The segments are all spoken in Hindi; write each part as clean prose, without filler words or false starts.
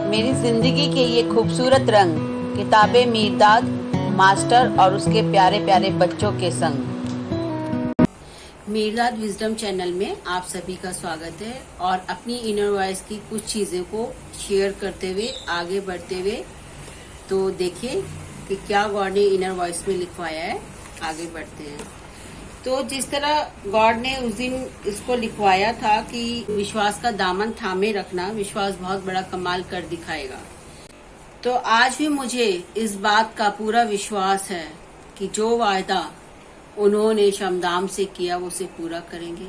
मेरी जिंदगी के ये खूबसूरत रंग, किताबें मीरदाद मास्टर और उसके प्यारे प्यारे बच्चों के संग। मीरदाद विजडम चैनल में आप सभी का स्वागत है और अपनी इनर वॉइस की कुछ चीजें को शेयर करते हुए आगे बढ़ते हुए तो देखिए कि क्या गॉड ने इनर वॉइस में लिखवाया है। आगे बढ़ते हैं। तो जिस तरह गॉड ने उस दिन इसको लिखवाया था कि विश्वास का दामन थामे रखना, विश्वास बहुत बड़ा कमाल कर दिखाएगा, तो आज भी मुझे इस बात का पूरा विश्वास है कि जो वायदा उन्होंने शमदाम से किया वो उसे पूरा करेंगे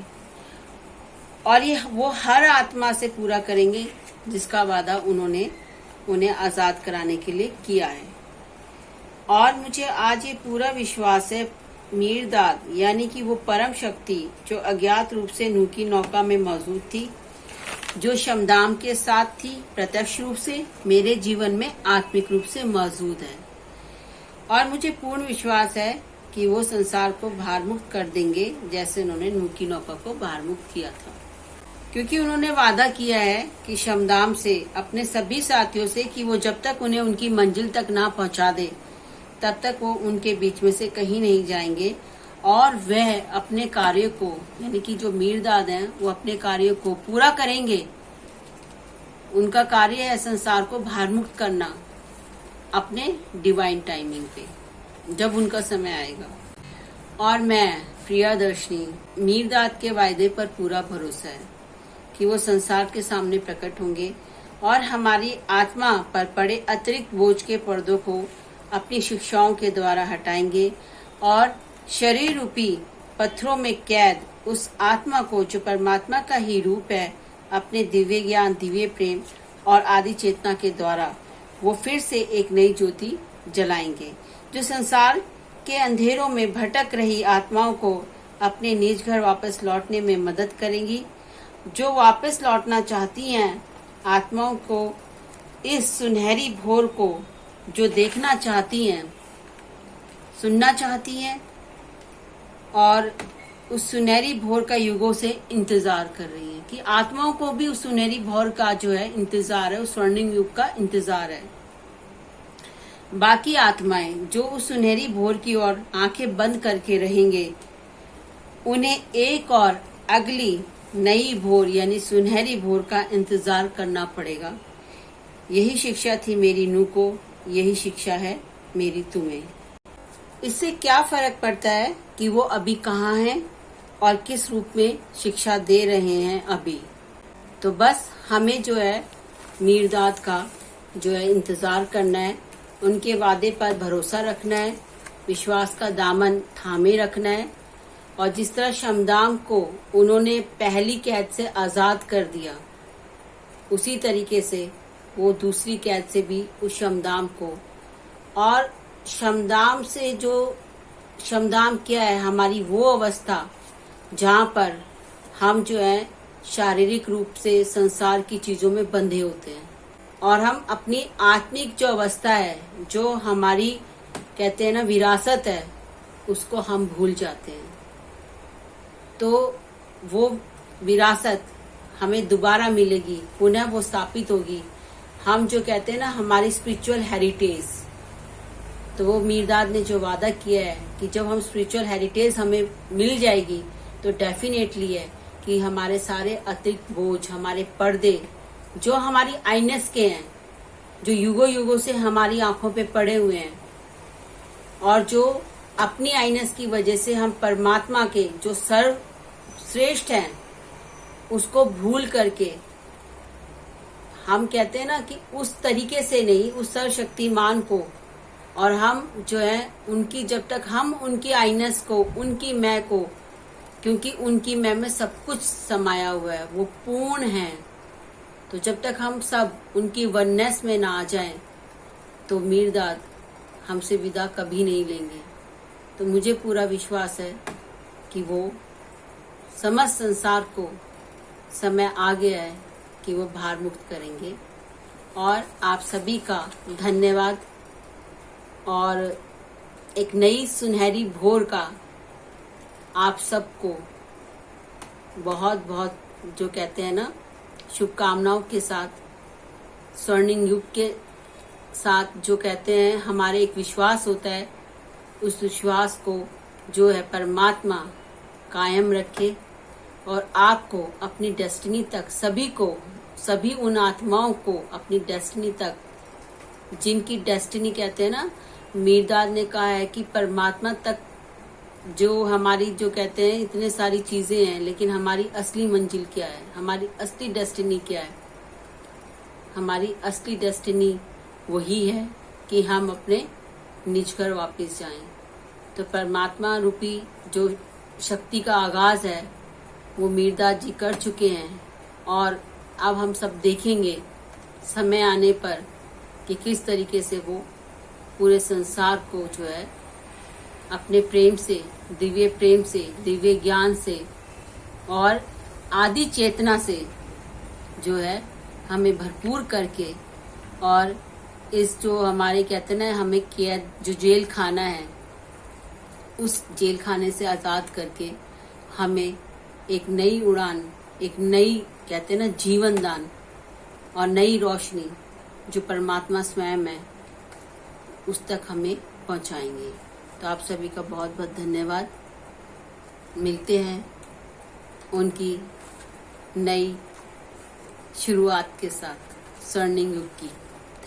और ये वो हर आत्मा से पूरा करेंगे जिसका वादा उन्होंने उन्हें आजाद कराने के लिए किया है। और मुझे आज ये पूरा विश्वास है मीरदाद यानी कि वो परम शक्ति जो अज्ञात रूप से नूह की नौका में मौजूद थी, जो शमदाम के साथ थी, प्रत्यक्ष रूप से मेरे जीवन में आत्मिक रूप से मौजूद है। और मुझे पूर्ण विश्वास है कि वो संसार को भार मुक्त कर देंगे जैसे उन्होंने नूह की नौका को भार मुक्त किया था, क्योंकि उन्होंने वादा किया है कि शमदाम से अपने सभी साथियों से कि वो जब तक उन्हें उनकी मंजिल तक ना पहुंचा दे तब तक वो उनके बीच में से कहीं नहीं जाएंगे और वह अपने कार्य को यानी कि जो मीरदाद हैं वो अपने कार्य को पूरा करेंगे। उनका कार्य है संसार को भार मुक्त करना अपने डिवाइन टाइमिंग पे जब उनका समय आएगा। और मैं प्रियदर्शनी मीरदाद के वायदे पर पूरा भरोसा है कि वो संसार के सामने प्रकट होंगे और हमारी आत्मा पर पड़े अतिरिक्त बोझ के पर्दों को अपनी शिक्षाओं के द्वारा हटाएंगे और शरीर रूपी पत्थरों में कैद उस आत्मा को जो परमात्मा का ही रूप है अपने दिव्य ज्ञान, दिव्य प्रेम और आदि चेतना के द्वारा वो फिर से एक नई ज्योति जलाएंगे जो संसार के अंधेरों में भटक रही आत्माओं को अपने निज घर वापस लौटने में मदद करेंगी। जो वापस लौटना चाहती हैं आत्माओं को इस सुनहरी भोर को जो देखना चाहती हैं, सुनना चाहती हैं और उस सुनहरी भोर का युगों से इंतजार कर रही हैं कि आत्माओं को भी उस सुनहरी भोर का जो है इंतजार है, उस स्वर्णिम युग का इंतजार है। बाकी आत्माएं जो उस सुनहरी भोर की ओर आंखें बंद करके रहेंगे उन्हें एक और अगली नई भोर यानी सुनहरी भोर का इंतजार करना पड़ेगा। यही शिक्षा थी मेरी नूह को, यही शिक्षा है मेरी तुम्हें। इससे क्या फर्क पड़ता है कि वो अभी कहाँ हैं और किस रूप में शिक्षा दे रहे हैं अभी। तो बस हमें जो है मीरदाद का जो है इंतजार करना है, उनके वादे पर भरोसा रखना है, विश्वास का दामन थामे रखना है। और जिस तरह शमदाम को उन्होंने पहली कैद से आजाद कर दिया उसी तरीके से वो दूसरी कैद से भी उस शमदाम को, और शमदाम से जो शमदाम क्या है हमारी वो अवस्था जहाँ पर हम जो है शारीरिक रूप से संसार की चीजों में बंधे होते हैं और हम अपनी आत्मिक जो अवस्था है जो हमारी कहते हैं ना विरासत है उसको हम भूल जाते हैं। तो वो विरासत हमें दोबारा मिलेगी, पुनः वो स्थापित होगी। हम जो कहते हैं ना हमारी स्पिरिचुअल हेरिटेज, तो वो मीरदाद ने जो वादा किया है कि जब हम स्पिरिचुअल हेरिटेज हमें मिल जाएगी तो डेफिनेटली है कि हमारे सारे अतिरिक्त बोझ, हमारे पर्दे जो हमारी आईनेस के हैं, जो युगों युगों से हमारी आंखों पे पड़े हुए हैं और जो अपनी आईनेस की वजह से हम परमात्मा के जो सर्वश्रेष्ठ हैं उसको भूल करके हम कहते हैं ना कि उस तरीके से नहीं, उस सर्वशक्तिमान को, और हम जो है उनकी जब तक हम उनकी आईनेस को, उनकी मैं को, क्योंकि उनकी मैं में सब कुछ समाया हुआ है, वो पूर्ण है, तो जब तक हम सब उनकी वननेस में ना आ जाएं तो मीरदाद हमसे विदा कभी नहीं लेंगे। तो मुझे पूरा विश्वास है कि वो समस्त संसार को समय आ गया है कि वो भार मुक्त करेंगे। और आप सभी का धन्यवाद और एक नई सुनहरी भोर का आप सबको बहुत बहुत जो कहते हैं ना शुभकामनाओं के साथ स्वर्णिम युग के साथ जो कहते हैं हमारे एक विश्वास होता है, उस विश्वास को जो है परमात्मा कायम रखे और आपको अपनी डेस्टिनी तक, सभी उन आत्माओं को अपनी डेस्टिनी तक, जिनकी डेस्टिनी कहते हैं ना, मीरदाद ने कहा है कि परमात्मा तक जो हमारी जो कहते हैं इतने सारी चीजें हैं, लेकिन हमारी असली मंजिल क्या है, हमारी असली डेस्टिनी क्या है? हमारी असली डेस्टिनी वही है कि हम अपने निज घर वापस जाएं। तो परमात्मा रूपी जो शक्ति का आगाज है वो मीरदाद जी कर चुके हैं, और अब हम सब देखेंगे समय आने पर कि किस तरीके से वो पूरे संसार को जो है अपने प्रेम से, दिव्य ज्ञान से और आदि चेतना से जो है हमें भरपूर करके, और इस जो हमारे कहते हैं ना हमें कैद जो जेल खाना है, उस जेल खाने से आज़ाद करके हमें एक नई उड़ान, एक नई कहते हैं ना जीवन दान और नई रोशनी जो परमात्मा स्वयं है उस तक हमें पहुंचाएंगे। तो आप सभी का बहुत बहुत धन्यवाद। मिलते हैं उनकी नई शुरुआत के साथ, स्वर्णिम युग की।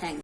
थैंक